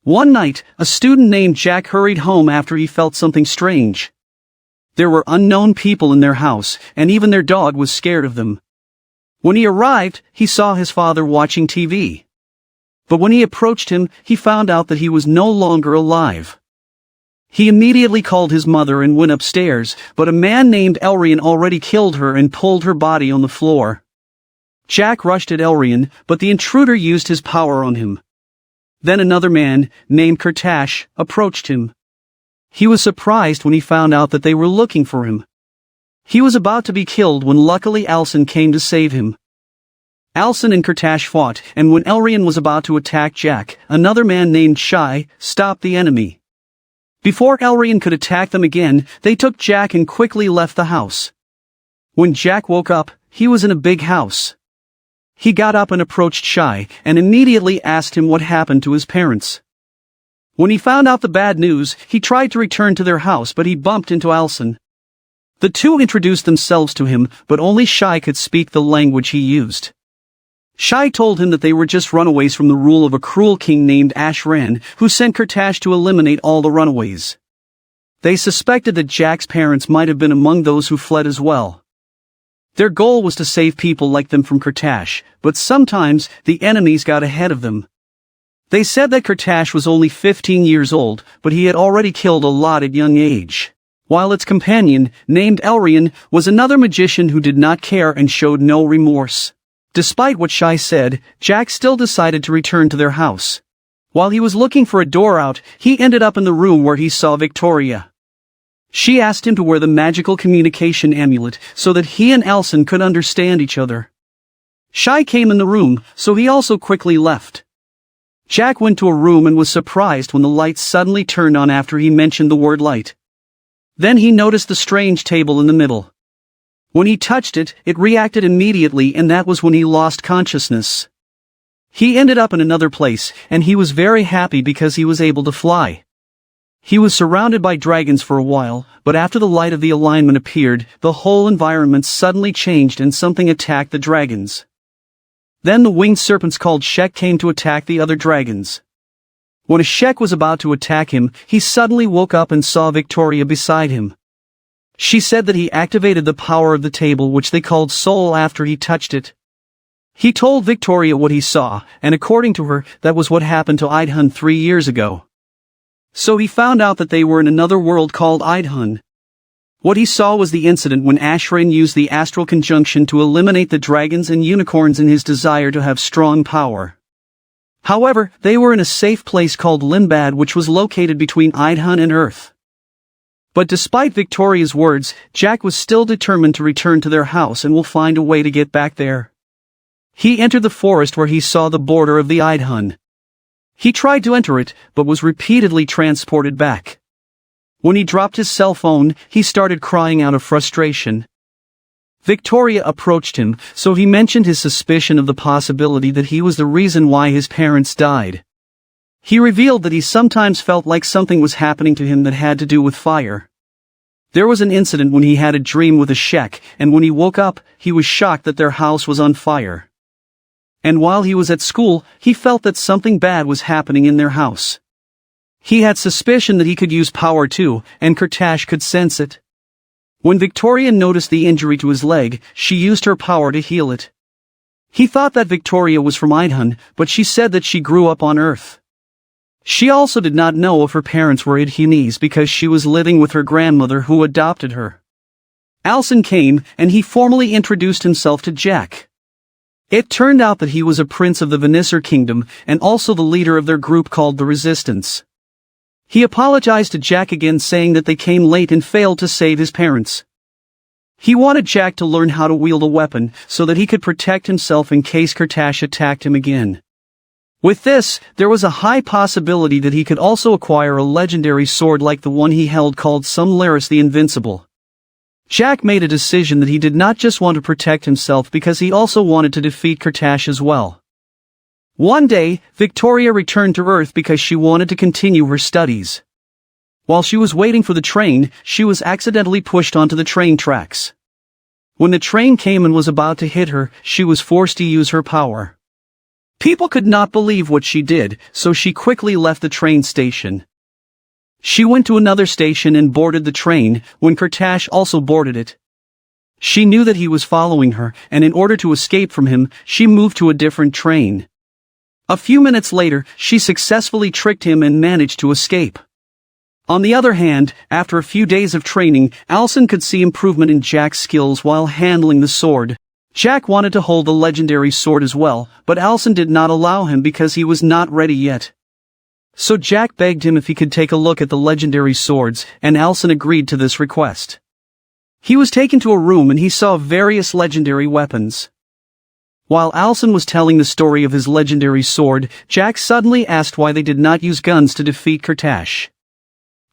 One night, a student named Jack hurried home after he felt something strange. There were unknown people in their house, and even their dog was scared of them. When he arrived, he saw his father watching TV. But when he approached him, he found out that he was no longer alive. He immediately called his mother and went upstairs, but a man named Elrian already killed her and pulled her body on the floor. Jack rushed at Elrian, but the intruder used his power on him. Then another man, named Kurtash, approached him. He was surprised when he found out that they were looking for him. He was about to be killed when luckily Alson came to save him. Alson and Kurtash fought, and when Elrian was about to attack Jack, another man named Shai stopped the enemy. Before Elrian could attack them again, they took Jack and quickly left the house. When Jack woke up, he was in a big house. He got up and approached Shai, and immediately asked him what happened to his parents. When he found out the bad news, he tried to return to their house but he bumped into Alson. The two introduced themselves to him, but only Shai could speak the language he used. Shai told him that they were just runaways from the rule of a cruel king named Ashran, who sent Kurtash to eliminate all the runaways. They suspected that Jack's parents might have been among those who fled as well. Their goal was to save people like them from Kurtash, but sometimes the enemies got ahead of them. They said that Kurtash was only 15 years old, but he had already killed a lot at young age. While its companion, named Elrian, was another magician who did not care and showed no remorse. Despite what Shai said, Jack still decided to return to their house. While he was looking for a door out, he ended up in the room where he saw Victoria. She asked him to wear the magical communication amulet so that he and Alson could understand each other. Shai came in the room, so he also quickly left. Jack went to a room and was surprised when the light suddenly turned on after he mentioned the word light. Then he noticed the strange table in the middle. When he touched it, it reacted immediately, and that was when he lost consciousness. He ended up in another place, and he was very happy because he was able to fly. He was surrounded by dragons for a while, but after the light of the alignment appeared, the whole environment suddenly changed and something attacked the dragons. Then the winged serpents called Shek came to attack the other dragons. When a Shek was about to attack him, he suddenly woke up and saw Victoria beside him. She said that he activated the power of the table, which they called soul, after he touched it. He told Victoria what he saw, and according to her, that was what happened to Idhun 3 years ago. So he found out that they were in another world called Idhun. What he saw was the incident when Ashran used the astral conjunction to eliminate the dragons and unicorns in his desire to have strong power. However, they were in a safe place called Limbad, which was located between Idhun and Earth. But despite Victoria's words, Jack was still determined to return to their house and will find a way to get back there. He entered the forest where he saw the border of the Idhun. He tried to enter it, but was repeatedly transported back. When he dropped his cell phone, he started crying out of frustration. Victoria approached him, so he mentioned his suspicion of the possibility that he was the reason why his parents died. He revealed that he sometimes felt like something was happening to him that had to do with fire. There was an incident when he had a dream with a Shek, and when he woke up, he was shocked that their house was on fire. And while he was at school, he felt that something bad was happening in their house. He had suspicion that he could use power too, and Kurtash could sense it. When Victoria noticed the injury to his leg, she used her power to heal it. He thought that Victoria was from Idhun, but she said that she grew up on Earth. She also did not know if her parents were Idhunese because she was living with her grandmother who adopted her. Alson came, and he formally introduced himself to Jack. It turned out that he was a prince of the Venisser kingdom, and also the leader of their group called the Resistance. He apologized to Jack again, saying that they came late and failed to save his parents. He wanted Jack to learn how to wield a weapon, so that he could protect himself in case Kurtash attacked him again. With this, there was a high possibility that he could also acquire a legendary sword like the one he held called Sumlaris the Invincible. Jack made a decision that he did not just want to protect himself because he also wanted to defeat Kurtash as well. One day, Victoria returned to Earth because she wanted to continue her studies. While she was waiting for the train, she was accidentally pushed onto the train tracks. When the train came and was about to hit her, she was forced to use her power. People could not believe what she did, so she quickly left the train station. She went to another station and boarded the train, when Kurtash also boarded it. She knew that he was following her, and in order to escape from him, she moved to a different train. A few minutes later, she successfully tricked him and managed to escape. On the other hand, after a few days of training, Alison could see improvement in Jack's skills while handling the sword. Jack wanted to hold the legendary sword as well, but Alison did not allow him because he was not ready yet. So Jack begged him if he could take a look at the legendary swords, and Alison agreed to this request. He was taken to a room and he saw various legendary weapons. While Alison was telling the story of his legendary sword, Jack suddenly asked why they did not use guns to defeat Kurtash.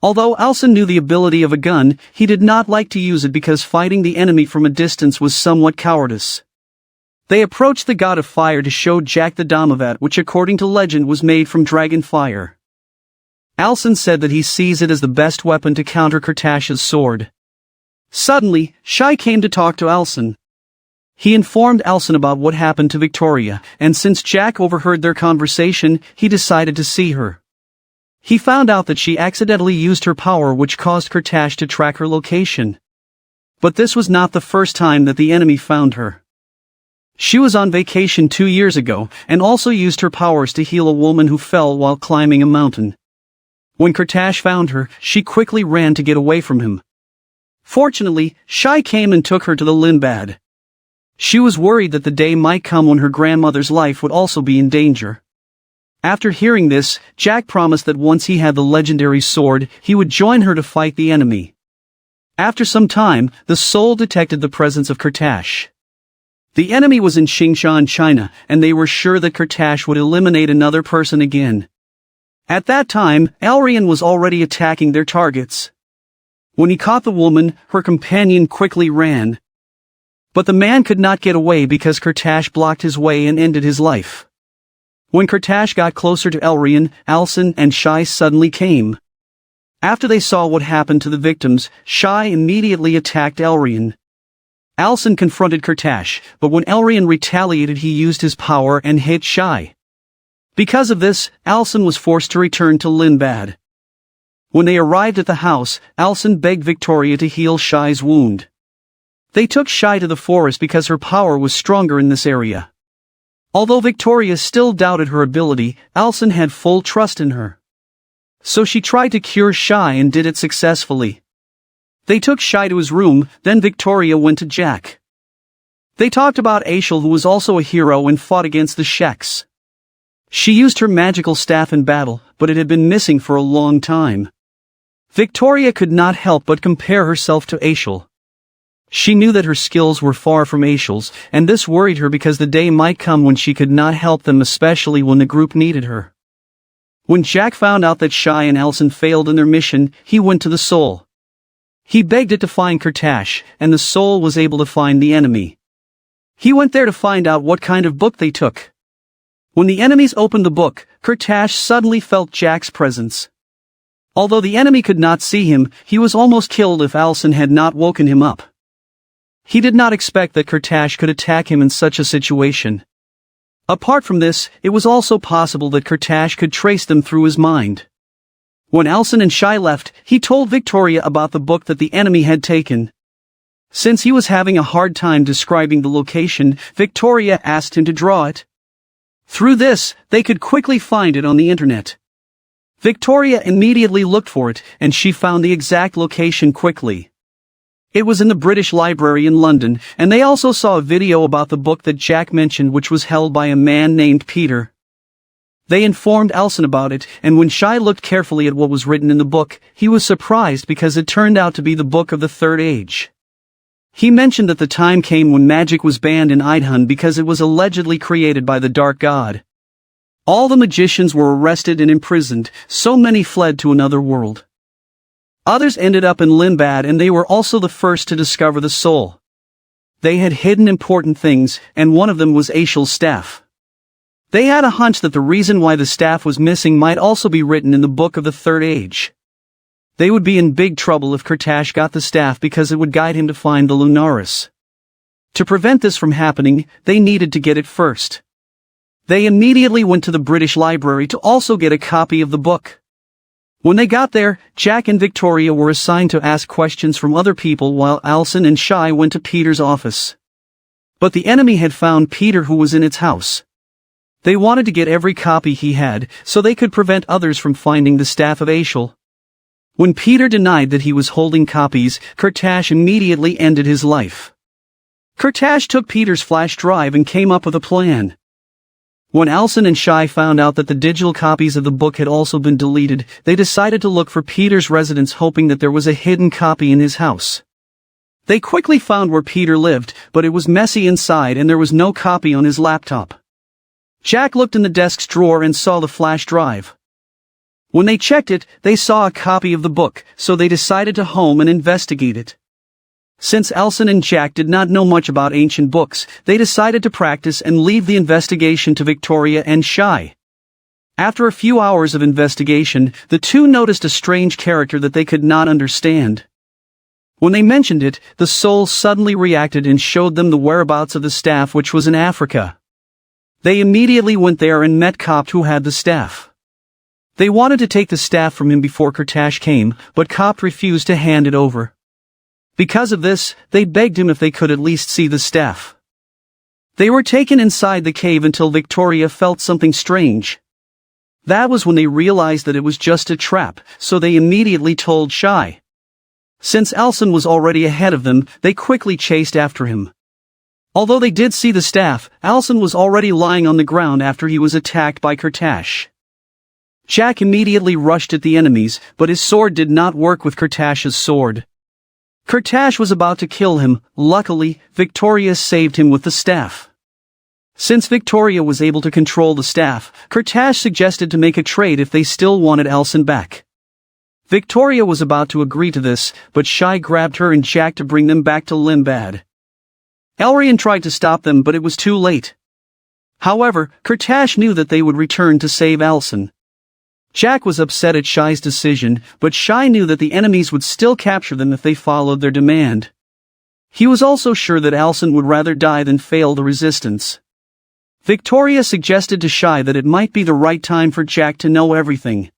Although Alison knew the ability of a gun, he did not like to use it because fighting the enemy from a distance was somewhat cowardice. They approached the god of fire to show Jack the Damavat, which according to legend was made from dragon fire. Alison said that he sees it as the best weapon to counter Kurtash's sword. Suddenly, Shai came to talk to Alison. He informed Alison about what happened to Victoria, and since Jack overheard their conversation, he decided to see her. He found out that she accidentally used her power, which caused Kurtash to track her location. But this was not the first time that the enemy found her. She was on vacation 2 years ago, and also used her powers to heal a woman who fell while climbing a mountain. When Kurtash found her, she quickly ran to get away from him. Fortunately, Shai came and took her to the Linbad. She was worried that the day might come when her grandmother's life would also be in danger. After hearing this, Jack promised that once he had the legendary sword, he would join her to fight the enemy. After some time, the soul detected the presence of Kurtash. The enemy was in Xingshan, China, and they were sure that Kurtash would eliminate another person again. At that time, Elrian was already attacking their targets. When he caught the woman, her companion quickly ran. But the man could not get away because Kurtash blocked his way and ended his life. When Kurtash got closer to Elrian, Alison and Shai suddenly came. After they saw what happened to the victims, Shai immediately attacked Elrian. Alison confronted Kurtash, but when Elrian retaliated, he used his power and hit Shai. Because of this, Alison was forced to return to Linbad. When they arrived at the house, Alison begged Victoria to heal Shai's wound. They took Shai to the forest because her power was stronger in this area. Although Victoria still doubted her ability, Alison had full trust in her. So she tried to cure Shai and did it successfully. They took Shai to his room, then Victoria went to Jack. They talked about Aishel, who was also a hero and fought against the Sheks. She used her magical staff in battle, but it had been missing for a long time. Victoria could not help but compare herself to Aishel. She knew that her skills were far from Aishel's, and this worried her because the day might come when she could not help them, especially when the group needed her. When Jack found out that Shai and Alison failed in their mission, he went to the soul. He begged it to find Kurtash, and the soul was able to find the enemy. He went there to find out what kind of book they took. When the enemies opened the book, Kurtash suddenly felt Jack's presence. Although the enemy could not see him, he was almost killed if Alison had not woken him up. He did not expect that Kurtash could attack him in such a situation. Apart from this, it was also possible that Kurtash could trace them through his mind. When Alison and Shai left, he told Victoria about the book that the enemy had taken. Since he was having a hard time describing the location, Victoria asked him to draw it. Through this, they could quickly find it on the internet. Victoria immediately looked for it, and she found the exact location quickly. It was in the British Library in London, and they also saw a video about the book that Jack mentioned, which was held by a man named Peter. They informed Alison about it, and when Shai looked carefully at what was written in the book, he was surprised because it turned out to be the Book of the Third Age. He mentioned that the time came when magic was banned in Idhun because it was allegedly created by the Dark God. All the magicians were arrested and imprisoned, so many fled to another world. Others ended up in Linbad, and they were also the first to discover the soul. They had hidden important things, and one of them was Aishel's staff. They had a hunch that the reason why the staff was missing might also be written in the Book of the Third Age. They would be in big trouble if Kurtash got the staff because it would guide him to find the Lunaris. To prevent this from happening, they needed to get it first. They immediately went to the British Library to also get a copy of the book. When they got there, Jack and Victoria were assigned to ask questions from other people while Alison and Shy went to Peter's office. But the enemy had found Peter, who was in its house. They wanted to get every copy he had, so they could prevent others from finding the Staff of Aishel. When Peter denied that he was holding copies, Kurtash immediately ended his life. Kurtash took Peter's flash drive and came up with a plan. When Alison and Shy found out that the digital copies of the book had also been deleted, they decided to look for Peter's residence, hoping that there was a hidden copy in his house. They quickly found where Peter lived, but it was messy inside and there was no copy on his laptop. Jack looked in the desk's drawer and saw the flash drive. When they checked it, they saw a copy of the book, so they decided to home and investigate it. Since Alison and Jack did not know much about ancient books, they decided to practice and leave the investigation to Victoria and Shy. After a few hours of investigation, the two noticed a strange character that they could not understand. When they mentioned it, the soul suddenly reacted and showed them the whereabouts of the staff, which was in Africa. They immediately went there and met Copt, who had the staff. They wanted to take the staff from him before Kurtash came, but Copt refused to hand it over. Because of this, they begged him if they could at least see the staff. They were taken inside the cave until Victoria felt something strange. That was when they realized that it was just a trap, so they immediately told Shy. Since Alison was already ahead of them, they quickly chased after him. Although they did see the staff, Alison was already lying on the ground after he was attacked by Kurtash. Jack immediately rushed at the enemies, but his sword did not work with Kurtash's sword. Kurtash was about to kill him. Luckily, Victoria saved him with the staff. Since Victoria was able to control the staff, Kurtash suggested to make a trade if they still wanted Alison back. Victoria was about to agree to this, but Shy grabbed her and Jack to bring them back to Limbad. Elrian tried to stop them, but it was too late. However, Kurtash knew that they would return to save Alison. Jack was upset at Shy's decision, but Shy knew that the enemies would still capture them if they followed their demand. He was also sure that Alison would rather die than fail the resistance. Victoria suggested to Shy that it might be the right time for Jack to know everything.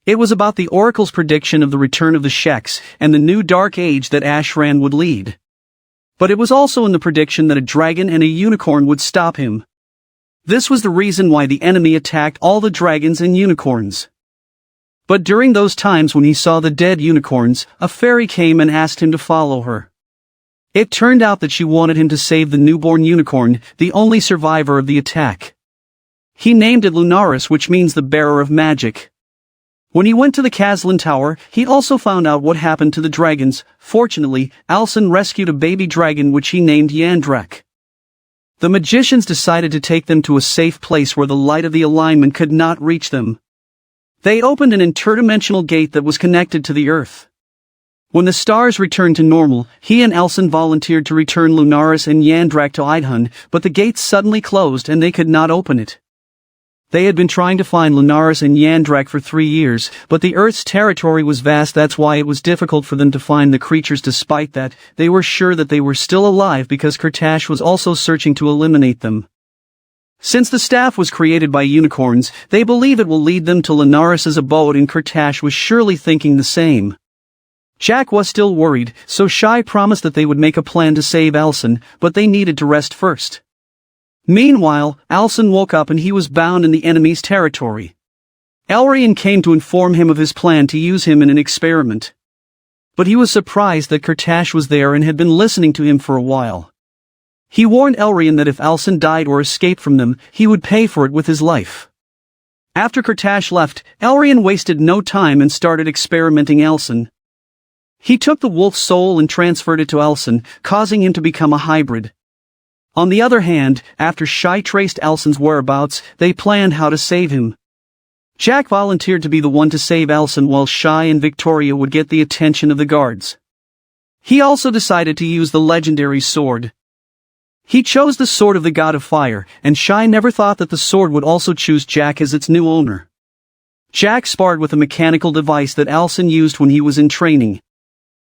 It was about the Oracle's prediction of the return of the Sheks and the new dark age that Ashran would lead. But it was also in the prediction that a dragon and a unicorn would stop him. This was the reason why the enemy attacked all the dragons and unicorns. But during those times when he saw the dead unicorns, a fairy came and asked him to follow her. It turned out that she wanted him to save the newborn unicorn, the only survivor of the attack. He named it Lunaris, which means the bearer of magic. When he went to the Kazlan Tower, he also found out what happened to the dragons. Fortunately, Alison rescued a baby dragon which he named Yandrak. The magicians decided to take them to a safe place where the light of the alignment could not reach them. They opened an interdimensional gate that was connected to the earth. When the stars returned to normal, he and Alison volunteered to return Lunaris and Yandrak to Idhun, but the gates suddenly closed and they could not open it. They had been trying to find Lunaris and Yandrak for 3 years, but the Earth's territory was vast. That's why it was difficult for them to find the creatures. Despite that, they were sure that they were still alive because Kurtash was also searching to eliminate them. Since the staff was created by unicorns, they believe it will lead them to Lunaris's abode, and Kurtash was surely thinking the same. Jack was still worried, so Shy promised that they would make a plan to save Alison, but they needed to rest first. Meanwhile, Alison woke up and he was bound in the enemy's territory. Elrian came to inform him of his plan to use him in an experiment. But he was surprised that Kurtash was there and had been listening to him for a while. He warned Elrian that if Alison died or escaped from them, he would pay for it with his life. After Kurtash left, Elrian wasted no time and started experimenting Alison. He took the wolf's soul and transferred it to Alison, causing him to become a hybrid. On the other hand, after Shy traced Alson's whereabouts, they planned how to save him. Jack volunteered to be the one to save Alison while Shy and Victoria would get the attention of the guards. He also decided to use the legendary sword. He chose the sword of the god of fire, and Shy never thought that the sword would also choose Jack as its new owner. Jack sparred with a mechanical device that Alison used when he was in training.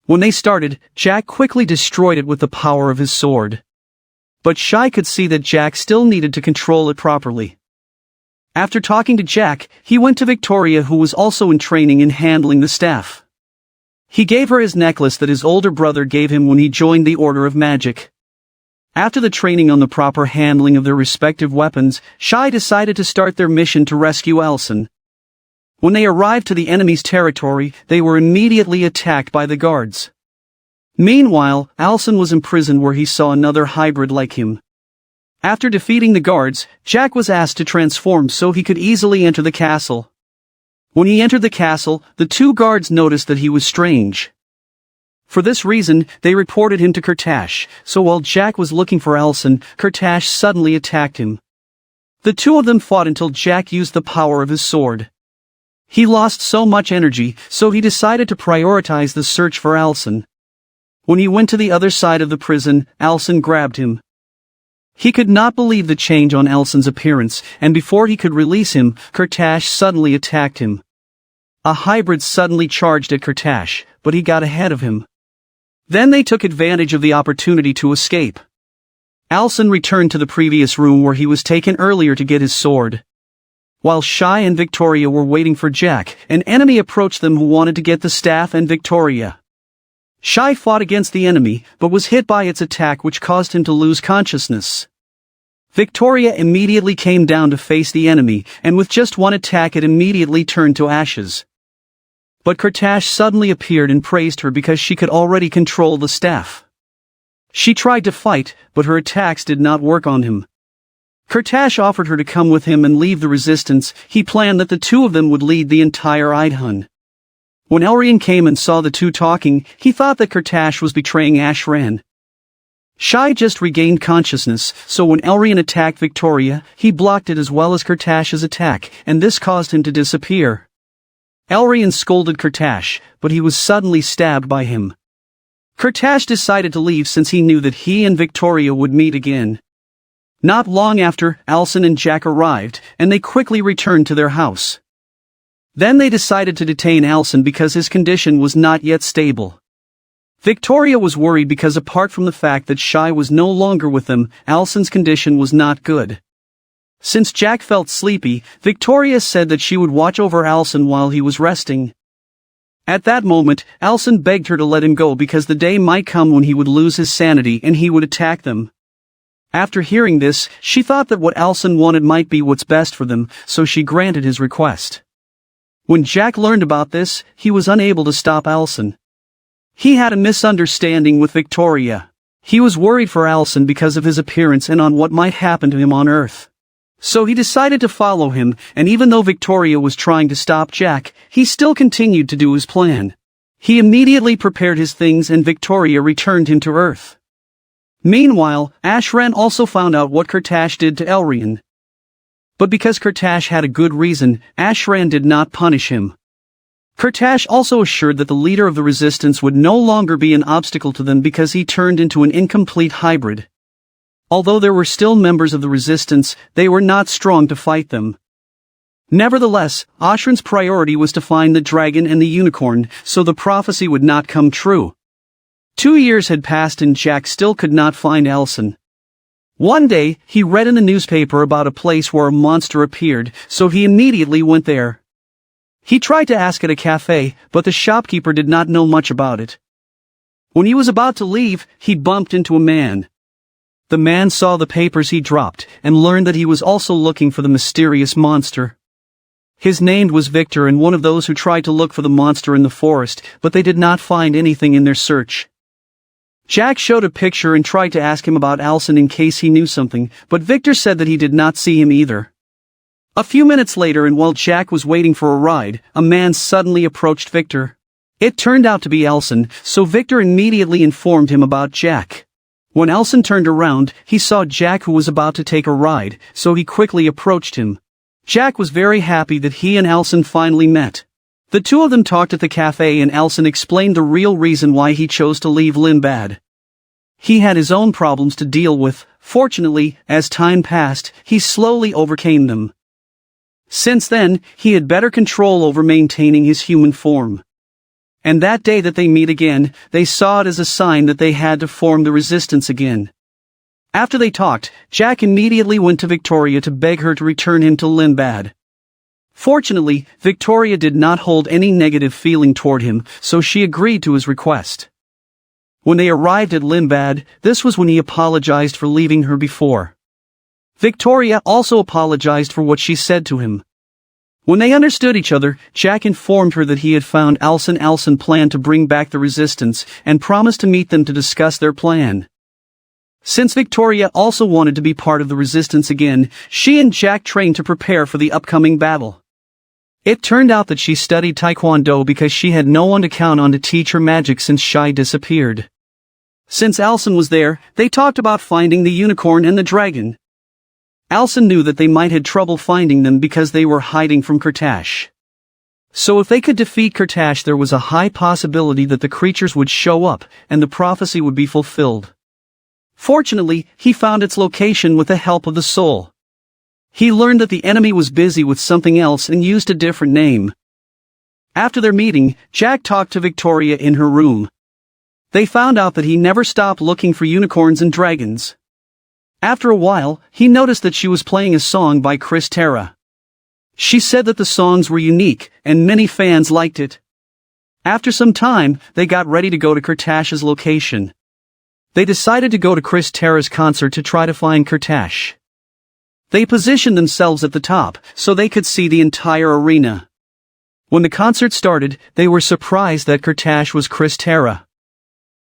When they started, Jack quickly destroyed it with the power of his sword. But Shy could see that Jack still needed to control it properly. After talking to Jack, he went to Victoria, who was also in training in handling the staff. He gave her his necklace that his older brother gave him when he joined the Order of Magic. After the training on the proper handling of their respective weapons, Shy decided to start their mission to rescue Elson. When they arrived to the enemy's territory, they were immediately attacked by the guards. Meanwhile, Elson was imprisoned where he saw another hybrid like him. After defeating the guards, Jack was asked to transform so he could easily enter the castle. When he entered the castle, the two guards noticed that he was strange. For this reason, they reported him to Kurtash, so while Jack was looking for Elson, Kurtash suddenly attacked him. The two of them fought until Jack used the power of his sword. He lost so much energy, so he decided to prioritize the search for Elson. When he went to the other side of the prison, Elson grabbed him. He could not believe the change on Elson's appearance, and before he could release him, Kurtash suddenly attacked him. A hybrid suddenly charged at Kurtash, but he got ahead of him. Then they took advantage of the opportunity to escape. Elson returned to the previous room where he was taken earlier to get his sword. While Shy and Victoria were waiting for Jack, an enemy approached them who wanted to get the staff and Victoria. Shy fought against the enemy, but was hit by its attack, which caused him to lose consciousness. Victoria immediately came down to face the enemy, and with just one attack it immediately turned to ashes. But Kurtash suddenly appeared and praised her because she could already control the staff. She tried to fight, but her attacks did not work on him. Kurtash offered her to come with him and leave the resistance. He planned that the two of them would lead the entire Idhun. When Elrian came and saw the two talking, he thought that Kurtash was betraying Ashran. Shy just regained consciousness, so when Elrian attacked Victoria, he blocked it as well as Kurtash's attack, and this caused him to disappear. Elrian scolded Kurtash, but he was suddenly stabbed by him. Kurtash decided to leave since he knew that he and Victoria would meet again. Not long after, Elson and Jack arrived, and they quickly returned to their house. Then they decided to detain Elson because his condition was not yet stable. Victoria was worried because apart from the fact that Shy was no longer with them, Elson's condition was not good. Since Jack felt sleepy, Victoria said that she would watch over Elson while he was resting. At that moment, Elson begged her to let him go because the day might come when he would lose his sanity and he would attack them. After hearing this, she thought that what Elson wanted might be what's best for them, so she granted his request. When Jack learned about this, he was unable to stop Elson. He had a misunderstanding with Victoria. He was worried for Elson because of his appearance and on what might happen to him on Earth. So he decided to follow him, and even though Victoria was trying to stop Jack, he still continued to do his plan. He immediately prepared his things and Victoria returned him to Earth. Meanwhile, Ashran also found out what Kurtash did to Elrian. But because Kurtash had a good reason, Ashran did not punish him. Kurtash also assured that the leader of the resistance would no longer be an obstacle to them because he turned into an incomplete hybrid. Although there were still members of the resistance, they were not strong to fight them. Nevertheless, Ashran's priority was to find the dragon and the unicorn, so the prophecy would not come true. 2 years had passed and Jack still could not find Elson. One day, he read in the newspaper about a place where a monster appeared, so he immediately went there. He tried to ask at a cafe, but the shopkeeper did not know much about it. When he was about to leave, he bumped into a man. The man saw the papers he dropped, and learned that he was also looking for the mysterious monster. His name was Victor and one of those who tried to look for the monster in the forest, but they did not find anything in their search. Jack showed a picture and tried to ask him about Elson in case he knew something, but Victor said that he did not see him either. A few minutes later, and while Jack was waiting for a ride, a man suddenly approached Victor. It turned out to be Elson, so Victor immediately informed him about Jack. When Elson turned around, he saw Jack who was about to take a ride, so he quickly approached him. Jack was very happy that he and Elson finally met. The two of them talked at the cafe and Elson explained the real reason why he chose to leave Linbad. He had his own problems to deal with. Fortunately, as time passed, he slowly overcame them. Since then, he had better control over maintaining his human form. And that day that they meet again, they saw it as a sign that they had to form the resistance again. After they talked, Jack immediately went to Victoria to beg her to return him to Lindbad. Fortunately, Victoria did not hold any negative feeling toward him, so she agreed to his request. When they arrived at Lindbad, this was when he apologized for leaving her before. Victoria also apologized for what she said to him. When they understood each other, Jack informed her that he had found Alson. Alson planned to bring back the resistance, and promised to meet them to discuss their plan. Since Victoria also wanted to be part of the resistance again, she and Jack trained to prepare for the upcoming battle. It turned out that she studied Taekwondo because she had no one to count on to teach her magic since Shai disappeared. Since Alson was there, they talked about finding the unicorn and the dragon. Alson knew that they might have trouble finding them because they were hiding from Kurtash. So if they could defeat Kurtash, there was a high possibility that the creatures would show up, and the prophecy would be fulfilled. Fortunately, he found its location with the help of the soul. He learned that the enemy was busy with something else and used a different name. After their meeting, Jack talked to Victoria in her room. They found out that he never stopped looking for unicorns and dragons. After a while, he noticed that she was playing a song by Chris Terra. She said that the songs were unique, and many fans liked it. After some time, they got ready to go to Kurtash's location. They decided to go to Chris Terra's concert to try to find Kurtash. They positioned themselves at the top, so they could see the entire arena. When the concert started, they were surprised that Kurtash was Chris Terra.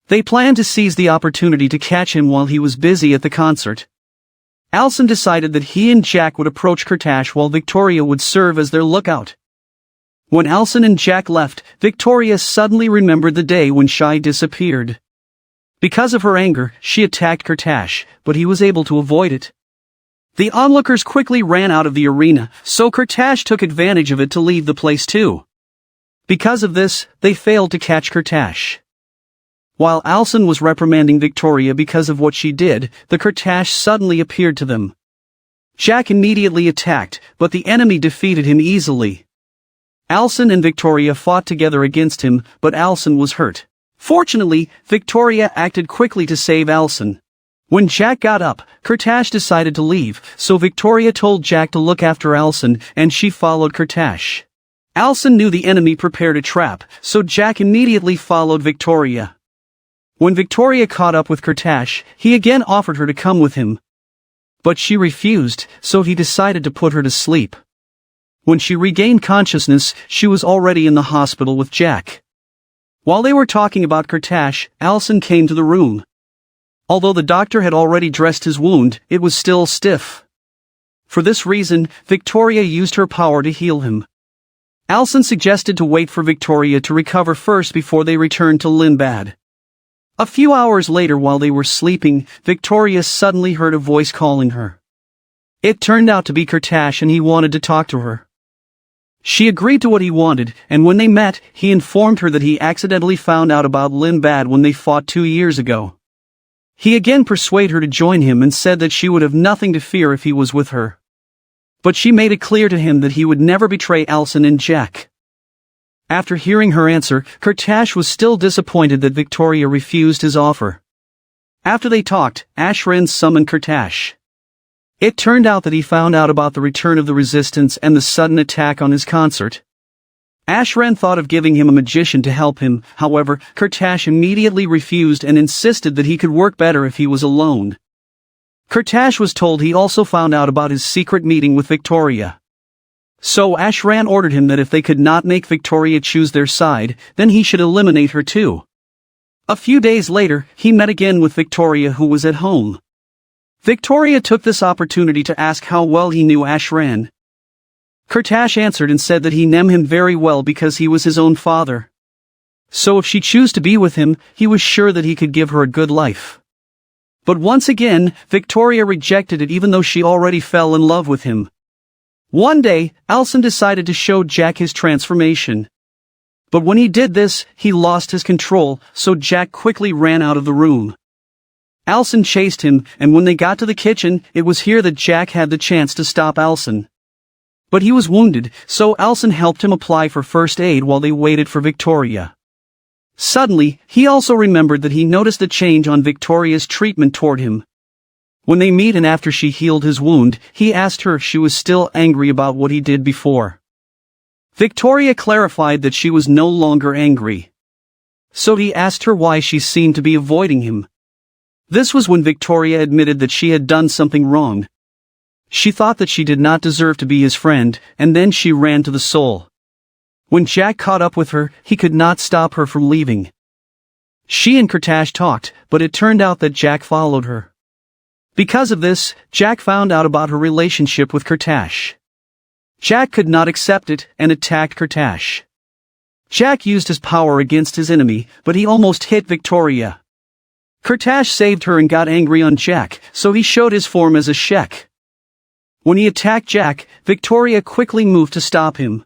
They planned to seize the opportunity to catch him while he was busy at the concert. Alson decided that he and Jack would approach Kurtash while Victoria would serve as their lookout. When Alson and Jack left, Victoria suddenly remembered the day when Shai disappeared. Because of her anger, she attacked Kurtash, but he was able to avoid it. The onlookers quickly ran out of the arena, so Kurtash took advantage of it to leave the place too. Because of this, they failed to catch Kurtash. While Alson was reprimanding Victoria because of what she did, the Kurtash suddenly appeared to them. Jack immediately attacked, but the enemy defeated him easily. Alson and Victoria fought together against him, but Alson was hurt. Fortunately, Victoria acted quickly to save Alson. When Jack got up, Kurtash decided to leave, so Victoria told Jack to look after Alson, and she followed Kurtash. Alson knew the enemy prepared a trap, so Jack immediately followed Victoria. When Victoria caught up with Kurtash, he again offered her to come with him. But she refused, so he decided to put her to sleep. When she regained consciousness, she was already in the hospital with Jack. While they were talking about Kurtash, Alson came to the room. Although the doctor had already dressed his wound, it was still stiff. For this reason, Victoria used her power to heal him. Alson suggested to wait for Victoria to recover first before they returned to Lindbad. A few hours later, while they were sleeping, Victoria suddenly heard a voice calling her. It turned out to be Kurtash, and he wanted to talk to her. She agreed to what he wanted, and when they met, he informed her that he accidentally found out about Lindbad when they fought 2 years ago. He again persuaded her to join him and said that she would have nothing to fear if he was with her. But she made it clear to him that he would never betray Alson and Jack. After hearing her answer, Kurtash was still disappointed that Victoria refused his offer. After they talked, Ashran summoned Kurtash. It turned out that he found out about the return of the resistance and the sudden attack on his concert. Ashran thought of giving him a magician to help him, however, Kurtash immediately refused and insisted that he could work better if he was alone. Kurtash was told he also found out about his secret meeting with Victoria. So Ashran ordered him that if they could not make Victoria choose their side, then he should eliminate her too. A few days later, he met again with Victoria, who was at home. Victoria took this opportunity to ask how well he knew Ashran. Kurtash answered and said that he knew him very well because he was his own father. So if she chose to be with him, he was sure that he could give her a good life. But once again, Victoria rejected it even though she already fell in love with him. One day, Alson decided to show Jack his transformation. But when he did this, he lost his control, so Jack quickly ran out of the room. Alson chased him, and when they got to the kitchen, it was here that Jack had the chance to stop Alson. But he was wounded, so Alson helped him apply for first aid while they waited for Victoria. Suddenly, he also remembered that he noticed a change on Victoria's treatment toward him. When they meet and after she healed his wound, he asked her if she was still angry about what he did before. Victoria clarified that she was no longer angry. So he asked her why she seemed to be avoiding him. This was when Victoria admitted that she had done something wrong. She thought that she did not deserve to be his friend, and then she ran to the soul. When Jack caught up with her, he could not stop her from leaving. She and Kurtash talked, but it turned out that Jack followed her. Because of this, Jack found out about her relationship with Kurtash. Jack could not accept it and attacked Kurtash. Jack used his power against his enemy, but he almost hit Victoria. Kurtash saved her and got angry on Jack, so he showed his form as a Shek. When he attacked Jack, Victoria quickly moved to stop him.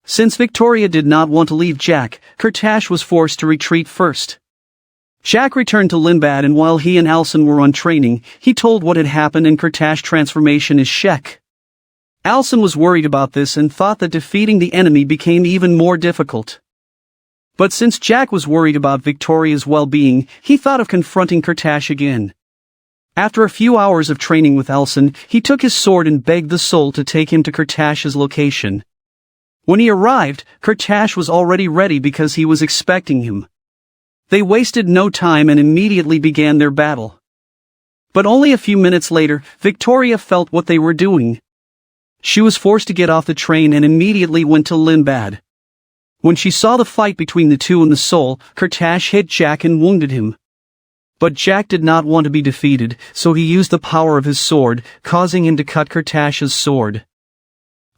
Since Victoria did not want to leave Jack, Kurtash was forced to retreat first. Jack returned to Linbad, and while he and Alson were on training, he told what had happened in Kurtash's transformation as Shek. Alson was worried about this and thought that defeating the enemy became even more difficult. But since Jack was worried about Victoria's well-being, he thought of confronting Kurtash again. After a few hours of training with Alson, he took his sword and begged the soul to take him to Kurtash's location. When he arrived, Kurtash was already ready because he was expecting him. They wasted no time and immediately began their battle. But only a few minutes later, Victoria felt what they were doing. She was forced to get off the train and immediately went to Linbad. When she saw the fight between the two and the soul, Kurtash hit Jack and wounded him. But Jack did not want to be defeated, so he used the power of his sword, causing him to cut Kurtash's sword.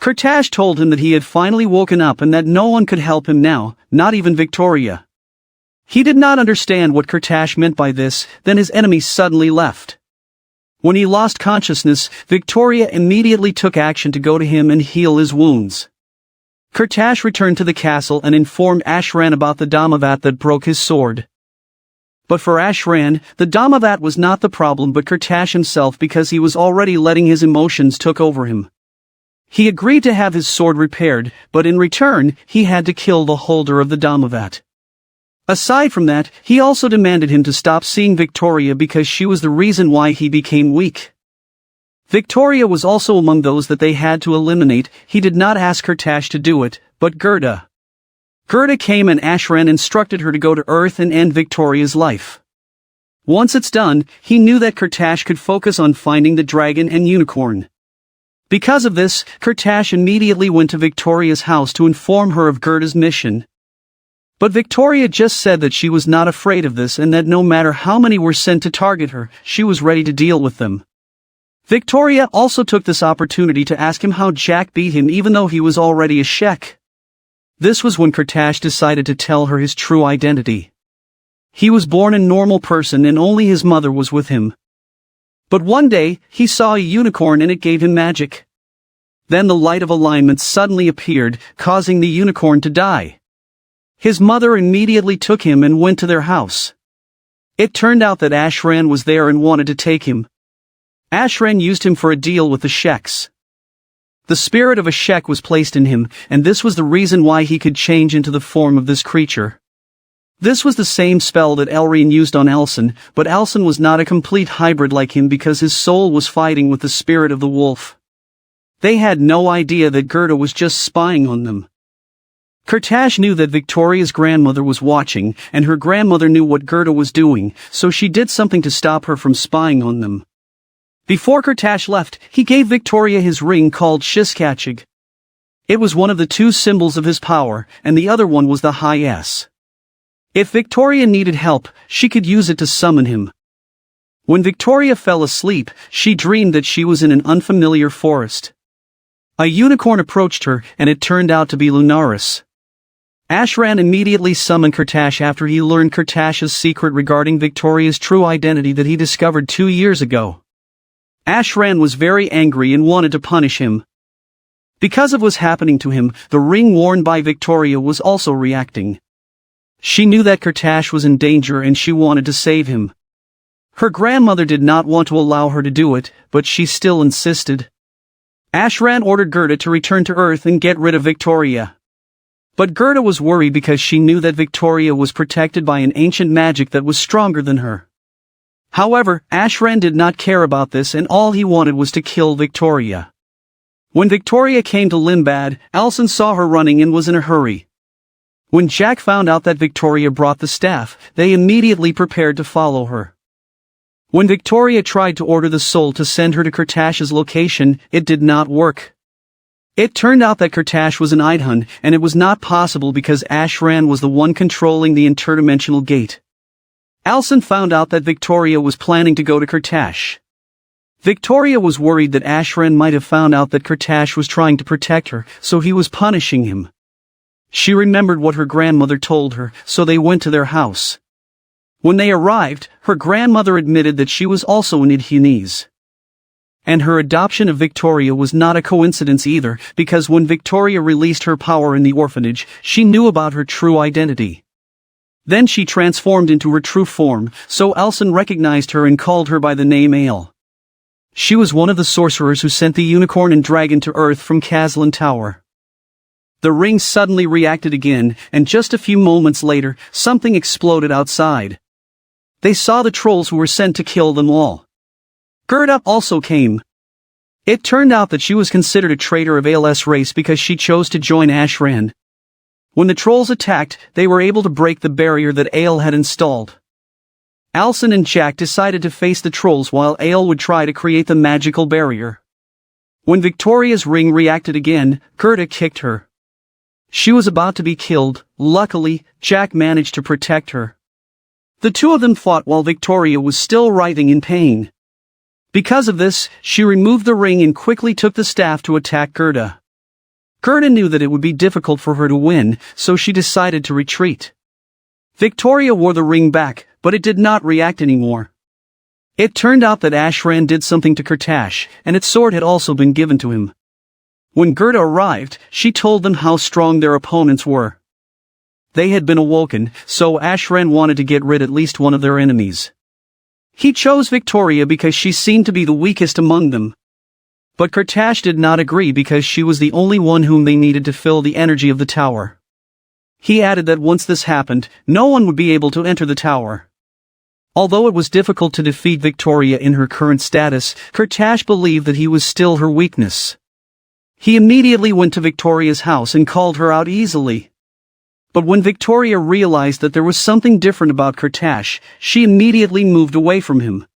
Kurtash told him that he had finally woken up and that no one could help him now, not even Victoria. He did not understand what Kurtash meant by this, then his enemy suddenly left. When he lost consciousness, Victoria immediately took action to go to him and heal his wounds. Kurtash returned to the castle and informed Ashran about the Dhammavat that broke his sword. But for Ashran, the Dhammavat was not the problem but Kurtash himself, because he was already letting his emotions took over him. He agreed to have his sword repaired, but in return, he had to kill the holder of the Dhammavat. Aside from that, he also demanded him to stop seeing Victoria because she was the reason why he became weak. Victoria was also among those that they had to eliminate. He did not ask Kurtash to do it, but Gerda. Gerda came and Ashran instructed her to go to Earth and end Victoria's life. Once it's done, he knew that Kurtash could focus on finding the dragon and unicorn. Because of this, Kurtash immediately went to Victoria's house to inform her of Gerda's mission. But Victoria just said that she was not afraid of this and that no matter how many were sent to target her, she was ready to deal with them. Victoria also took this opportunity to ask him how Jack beat him even though he was already a Shek. This was when Kurtash decided to tell her his true identity. He was born a normal person and only his mother was with him. But one day, he saw a unicorn and it gave him magic. Then the light of alignment suddenly appeared, causing the unicorn to die. His mother immediately took him and went to their house. It turned out that Ashran was there and wanted to take him. Ashran used him for a deal with the Sheks. The spirit of a Shek was placed in him, and this was the reason why he could change into the form of this creature. This was the same spell that Elrine used on Alson, but Alson was not a complete hybrid like him because his soul was fighting with the spirit of the wolf. They had no idea that Gerda was just spying on them. Kurtash knew that Victoria's grandmother was watching, and her grandmother knew what Gerda was doing, so she did something to stop her from spying on them. Before Kurtash left, he gave Victoria his ring called Shiskachig. It was one of the two symbols of his power, and the other one was the high S. If Victoria needed help, she could use it to summon him. When Victoria fell asleep, she dreamed that she was in an unfamiliar forest. A unicorn approached her, and it turned out to be Lunaris. Ashran immediately summoned Kurtash after he learned Kurtash's secret regarding Victoria's true identity that he discovered 2 years ago. Ashran was very angry and wanted to punish him. Because of what was happening to him, the ring worn by Victoria was also reacting. She knew that Kurtash was in danger and she wanted to save him. Her grandmother did not want to allow her to do it, but she still insisted. Ashran ordered Gerda to return to Earth and get rid of Victoria. But Gerda was worried because she knew that Victoria was protected by an ancient magic that was stronger than her. However, Ashran did not care about this and all he wanted was to kill Victoria. When Victoria came to Linbad, Alison saw her running and was in a hurry. When Jack found out that Victoria brought the staff, they immediately prepared to follow her. When Victoria tried to order the soul to send her to Kurtash's location, it did not work. It turned out that Kurtash was an Idhun, and it was not possible because Ashran was the one controlling the interdimensional gate. Alison found out that Victoria was planning to go to Kurtash. Victoria was worried that Ashran might have found out that Kurtash was trying to protect her, so he was punishing him. She remembered what her grandmother told her, so they went to their house. When they arrived, her grandmother admitted that she was also an Idhunese. And her adoption of Victoria was not a coincidence either, because when Victoria released her power in the orphanage, she knew about her true identity. Then she transformed into her true form, so Alison recognized her and called her by the name Ale. She was one of the sorcerers who sent the unicorn and dragon to Earth from Kazlan Tower. The ring suddenly reacted again, and just a few moments later, something exploded outside. They saw the trolls who were sent to kill them all. Gerda also came. It turned out that she was considered a traitor of Ale's race because she chose to join Ashran. When the trolls attacked, they were able to break the barrier that Ale had installed. Alison and Jack decided to face the trolls while Ale would try to create the magical barrier. When Victoria's ring reacted again, Gerda kicked her. She was about to be killed. Luckily, Jack managed to protect her. The two of them fought while Victoria was still writhing in pain. Because of this, she removed the ring and quickly took the staff to attack Gerda. Gerda knew that it would be difficult for her to win, so she decided to retreat. Victoria wore the ring back, but it did not react anymore. It turned out that Ashran did something to Kurtash, and its sword had also been given to him. When Gerda arrived, she told them how strong their opponents were. They had been awoken, so Ashran wanted to get rid of at least one of their enemies. He chose Victoria because she seemed to be the weakest among them. But Kurtash did not agree because she was the only one whom they needed to fill the energy of the tower. He added that once this happened, no one would be able to enter the tower. Although it was difficult to defeat Victoria in her current status, Kurtash believed that he was still her weakness. He immediately went to Victoria's house and called her out easily. But when Victoria realized that there was something different about Kurtash, she immediately moved away from him.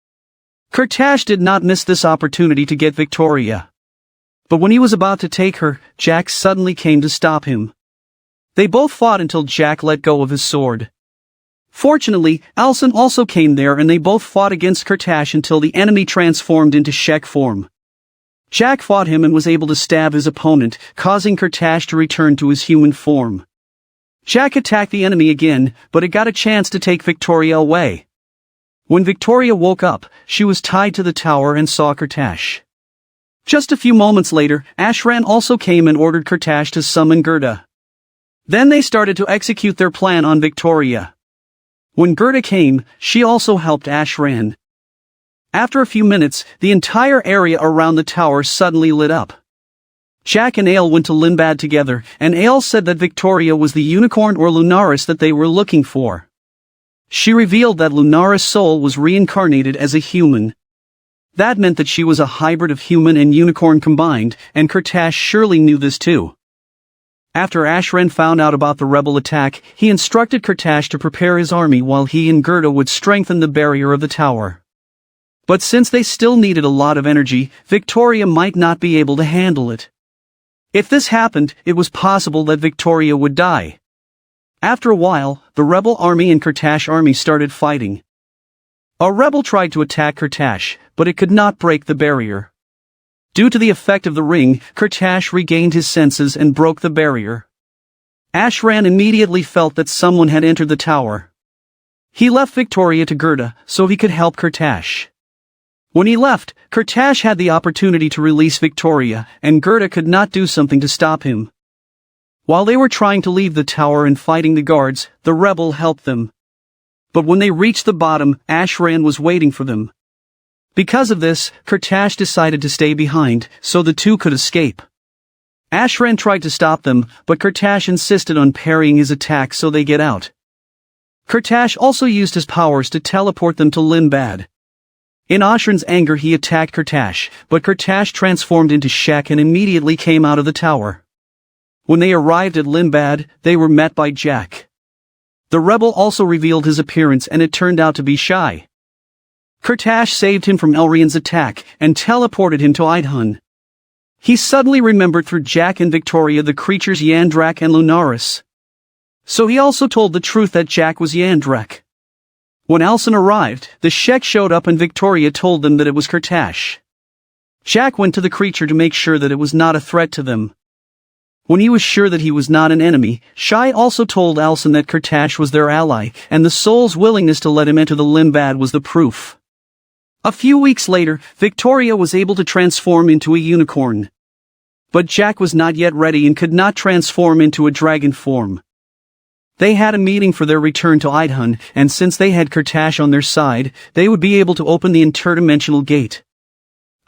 Kurtash did not miss this opportunity to get Victoria. But when he was about to take her, Jack suddenly came to stop him. They both fought until Jack let go of his sword. Fortunately, Alison also came there and they both fought against Kurtash until the enemy transformed into Shek form. Jack fought him and was able to stab his opponent, causing Kurtash to return to his human form. Jack attacked the enemy again, but it got a chance to take Victoria away. When Victoria woke up, she was tied to the tower and saw Kurtash. Just a few moments later, Ashran also came and ordered Kurtash to summon Gerda. Then they started to execute their plan on Victoria. When Gerda came, she also helped Ashran. After a few minutes, the entire area around the tower suddenly lit up. Jack and Ale went to Linbad together, and Ale said that Victoria was the unicorn or Lunaris that they were looking for. She revealed that Lunaris' soul was reincarnated as a human. That meant that she was a hybrid of human and unicorn combined, and Kurtash surely knew this too. After Ashran found out about the rebel attack, he instructed Kurtash to prepare his army while he and Gerda would strengthen the barrier of the tower. But since they still needed a lot of energy, Victoria might not be able to handle it. If this happened, it was possible that Victoria would die. After a while, the rebel army and Kurtash army started fighting. A rebel tried to attack Kurtash, but it could not break the barrier. Due to the effect of the ring, Kurtash regained his senses and broke the barrier. Ashran immediately felt that someone had entered the tower. He left Victoria to Gerda, so he could help Kurtash. When he left, Kurtash had the opportunity to release Victoria, and Gerda could not do something to stop him. While they were trying to leave the tower and fighting the guards, the rebel helped them. But when they reached the bottom, Ashran was waiting for them. Because of this, Kurtash decided to stay behind, so the two could escape. Ashran tried to stop them, but Kurtash insisted on parrying his attack so they get out. Kurtash also used his powers to teleport them to Linbad. In Ashran's anger he attacked Kurtash, but Kurtash transformed into Shek and immediately came out of the tower. When they arrived at Limbad, they were met by Jack. The rebel also revealed his appearance and it turned out to be Shai. Kurtash saved him from Elrian's attack and teleported him to Idhun. He suddenly remembered through Jack and Victoria the creatures Yandrak and Lunaris. So he also told the truth that Jack was Yandrak. When Alson arrived, the Shek showed up and Victoria told them that it was Kurtash. Jack went to the creature to make sure that it was not a threat to them. When he was sure that he was not an enemy, Shai also told Alson that Kurtash was their ally, and the soul's willingness to let him enter the Limbad was the proof. A few weeks later, Victoria was able to transform into a unicorn. But Jack was not yet ready and could not transform into a dragon form. They had a meeting for their return to Idhun, and since they had Kurtash on their side, they would be able to open the interdimensional gate.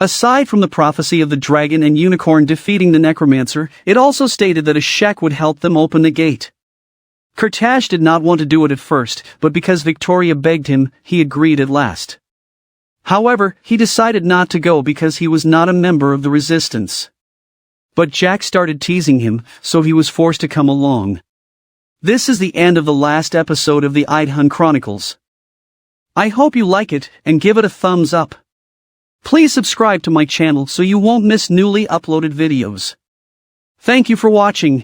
Aside from the prophecy of the dragon and unicorn defeating the necromancer, it also stated that a Shek would help them open the gate. Kurtash did not want to do it at first, but because Victoria begged him, he agreed at last. However, he decided not to go because he was not a member of the resistance. But Jack started teasing him, so he was forced to come along. This is the end of the last episode of the Idhun Chronicles. I hope you like it, and give it a thumbs up. Please subscribe to my channel so you won't miss newly uploaded videos. Thank you for watching.